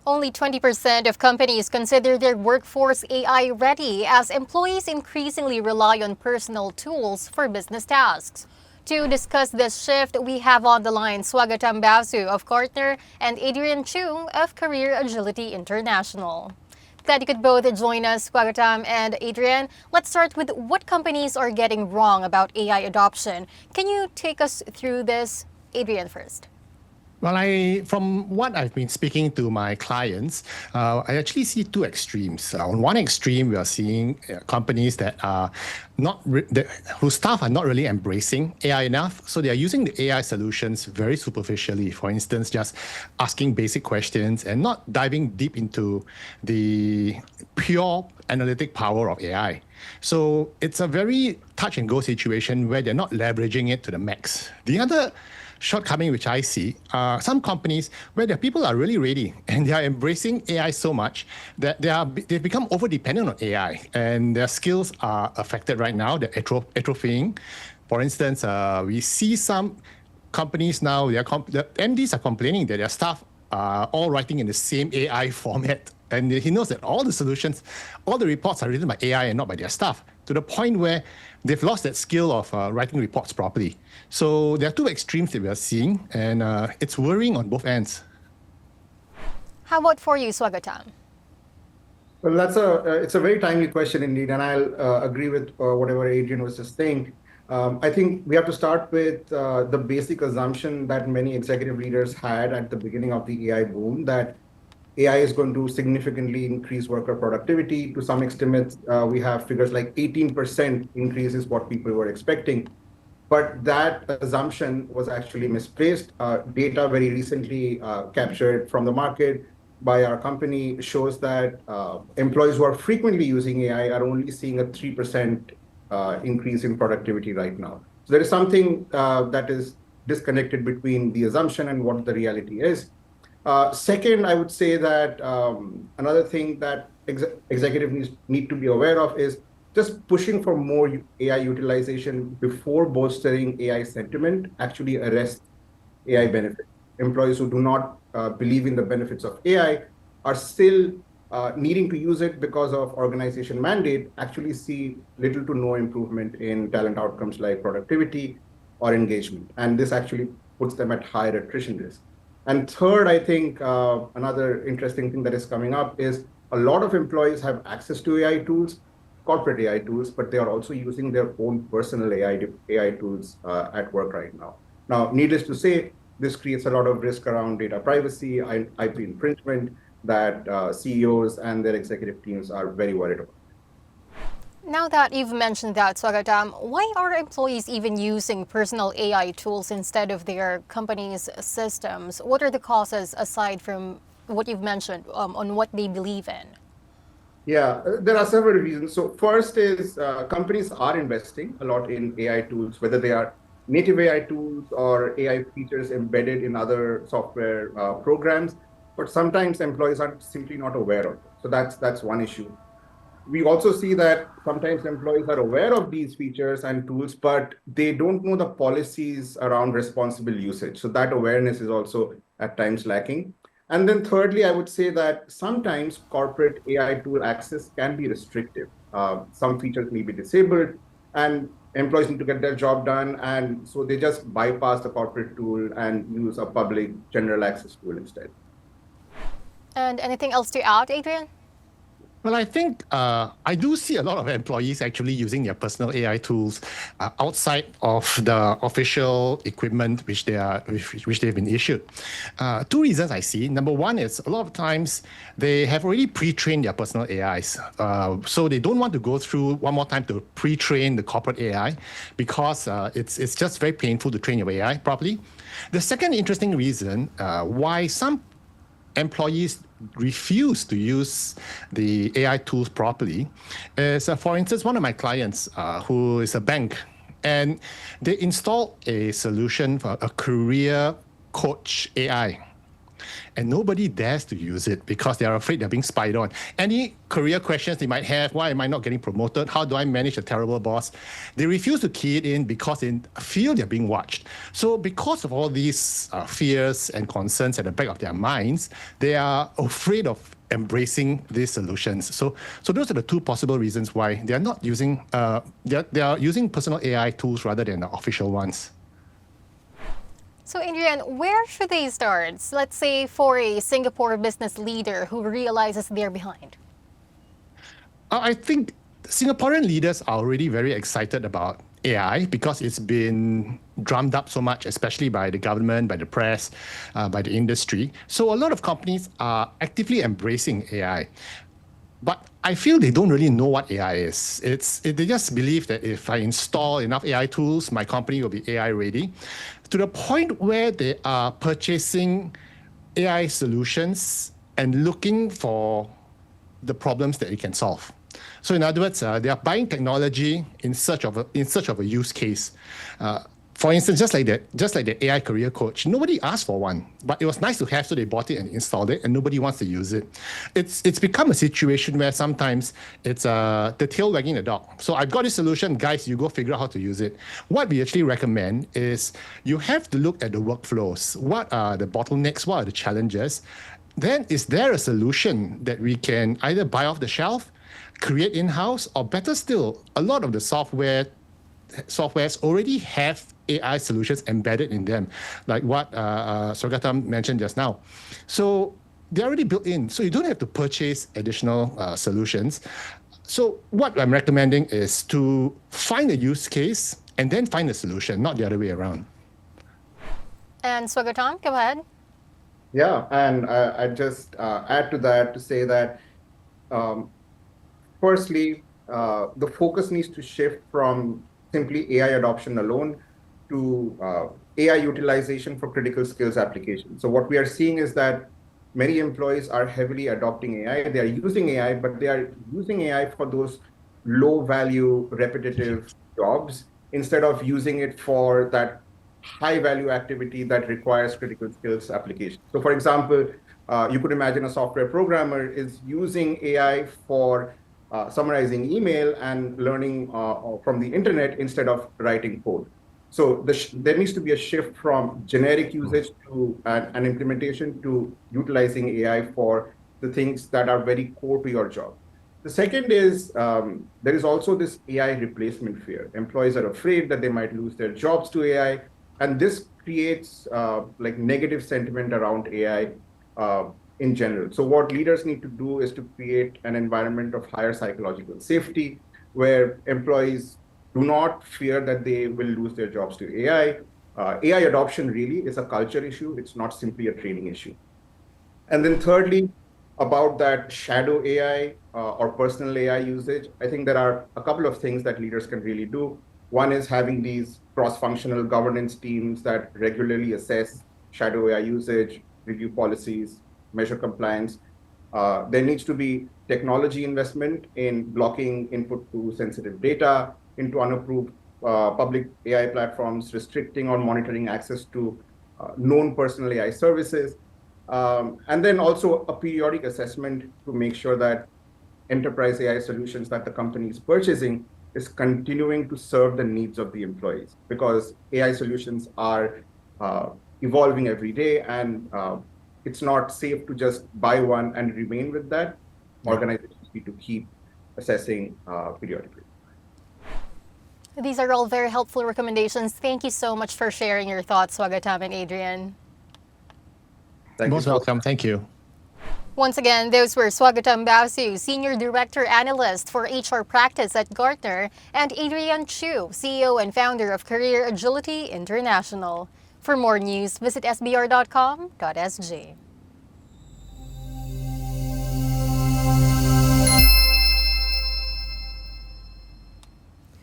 Only 20% of companies consider their workforce AI ready as employees increasingly rely on personal tools for business tasks. To discuss this shift, we have on the line Swagatam Basu of Gartner and Adrian Chung of Career Agility International. Glad you could both join us, Swagatam and Adrian. Let's start with what companies are getting wrong about AI adoption. Can you take us through this? Adrian first. Well, from what I've been speaking to my clients, I actually see two extremes. On one extreme, we are seeing companies that are whose staff are not really embracing AI enough. So they are using the AI solutions very superficially. For instance, just asking basic questions and not diving deep into the pure analytic power of AI. So it's a very touch and go situation where they're not leveraging it to the max. The other shortcoming which I see are some companies where their people are really ready and they are embracing AI so much that they've become over dependent on AI and their skills are affected right now. They're atrophying. For instance, we see some companies now, the MDs are complaining that their staff are all writing in the same AI format. And he knows that all the solutions, all the reports are written by AI and not by their staff, to the point where they've lost that skill of writing reports properly. So there are two extremes that we are seeing, and it's worrying on both ends. How about for you, Swagatam? Well, it's a very timely question indeed, and I'll agree with whatever Adrian was just saying. I think we have to start with the basic assumption that many executive leaders had at the beginning of the AI boom, that AI is going to significantly increase worker productivity. To some extent, we have figures like 18% increase is what people were expecting. But that assumption was actually misplaced. Data very recently captured from the market by our company shows that employees who are frequently using AI are only seeing a 3% increase in productivity right now. So there is something that is disconnected between the assumption and what the reality is. Second, I would say that another thing that executives need to be aware of is just pushing for more AI utilization before bolstering AI sentiment actually arrests AI benefits. Employees who do not believe in the benefits of AI are still needing to use it because of organization mandate, actually see little to no improvement in talent outcomes like productivity or engagement. And this actually puts them at higher attrition risk. And third, I think another interesting thing that is coming up is a lot of employees have access to AI tools, corporate AI tools, but they are also using their own personal AI tools at work right now. Now, needless to say, this creates a lot of risk around data privacy, IP infringement that CEOs and their executive teams are very worried about. Now that you've mentioned that, Swagatam, why are employees even using personal AI tools instead of their company's systems? What are the causes aside from what you've mentioned on what they believe in? Yeah, there are several reasons. So first is companies are investing a lot in AI tools, whether they are native AI tools or AI features embedded in other software programs, but sometimes employees are simply not aware of it. So that's one issue. We also see that sometimes employees are aware of these features and tools, but they don't know the policies around responsible usage. So that awareness is also at times lacking. And then thirdly, I would say that sometimes corporate AI tool access can be restrictive. Some features may be disabled and employees need to get their job done. And so they just bypass the corporate tool and use a public general access tool instead. And anything else to add, Adrian? Well, I think I do see a lot of employees actually using their personal AI tools outside of the official equipment which they've been issued. Two reasons I see. Number one is a lot of times they have already pre-trained their personal AIs. So they don't want to go through one more time to pre-train the corporate AI because it's just very painful to train your AI properly. The second interesting reason why some employees refuse to use the AI tools properly is, for instance, one of my clients who is a bank, and they installed a solution for a career coach AI. and nobody dares to use it because they're afraid they're being spied on. Any career questions they might have, why am I not getting promoted? How do I manage a terrible boss? They refuse to key it in because they feel they're being watched. So because of all these fears and concerns at the back of their minds, they are afraid of embracing these solutions. So those are the two possible reasons why they are not using, they are using personal AI tools rather than the official ones. So, Adrian, where should they start? Let's say for a Singapore business leader who realizes they're behind. I think Singaporean leaders are already very excited about AI because it's been drummed up so much, especially by the government, by the press, by the industry. So a lot of companies are actively embracing AI. But I feel they don't really know what AI is. They just believe that if I install enough AI tools, my company will be AI ready, to the point where they are purchasing AI solutions and looking for the problems that it can solve. So in other words, they are buying technology in search of a use case. For instance, just like the AI career coach, nobody asked for one, but it was nice to have, so they bought it and installed it, and nobody wants to use it. It's become a situation where sometimes it's the tail wagging the dog. So I've got this solution, guys, you go figure out how to use it. What we actually recommend is you have to look at the workflows. What are the bottlenecks? What are the challenges? Then is there a solution that we can either buy off the shelf, create in-house, or better still, a lot of the softwares already have AI solutions embedded in them, like what Swagatam mentioned just now. So they're already built in, so you don't have to purchase additional solutions. So what I'm recommending is to find a use case and then find a solution, not the other way around. And Swagatam, go ahead. Yeah, and I just add to that to say that firstly, the focus needs to shift from simply AI adoption alone to AI utilization for critical skills applications. So what we are seeing is that many employees are heavily adopting AI. They are using AI, but they are using AI for those low value, repetitive jobs instead of using it for that high value activity that requires critical skills application. So for example, you could imagine a software programmer is using AI for summarizing email and learning from the internet instead of writing code. So there needs to be a shift from generic usage to an implementation to utilizing AI for the things that are very core to your job. The second is there is also this AI replacement fear. Employees are afraid that they might lose their jobs to AI, and this creates like negative sentiment around AI in general. So what leaders need to do is to create an environment of higher psychological safety where employees do not fear that they will lose their jobs to AI. AI adoption really is a culture issue. It's not simply a training issue. And then thirdly, about that shadow AI or personal AI usage, I think there are a couple of things that leaders can really do. One is having these cross-functional governance teams that regularly assess shadow AI usage, review policies, measure compliance. There needs to be technology investment in blocking input to sensitive data into unapproved public AI platforms, restricting or monitoring access to known personal AI services, and then also a periodic assessment to make sure that enterprise AI solutions that the company is purchasing is continuing to serve the needs of the employees, because AI solutions are evolving every day, and it's not safe to just buy one and remain with that. Organizations need to keep assessing periodically. These are all very helpful recommendations. Thank you so much for sharing your thoughts, Swagatam and Adrian. Most welcome. Thank you. Once again, those were Swagatam Basu, Senior Director Analyst for HR Practice at Gartner, and Adrian Chu, CEO and founder of Career Agility International. For more news, visit sbr.com.sg.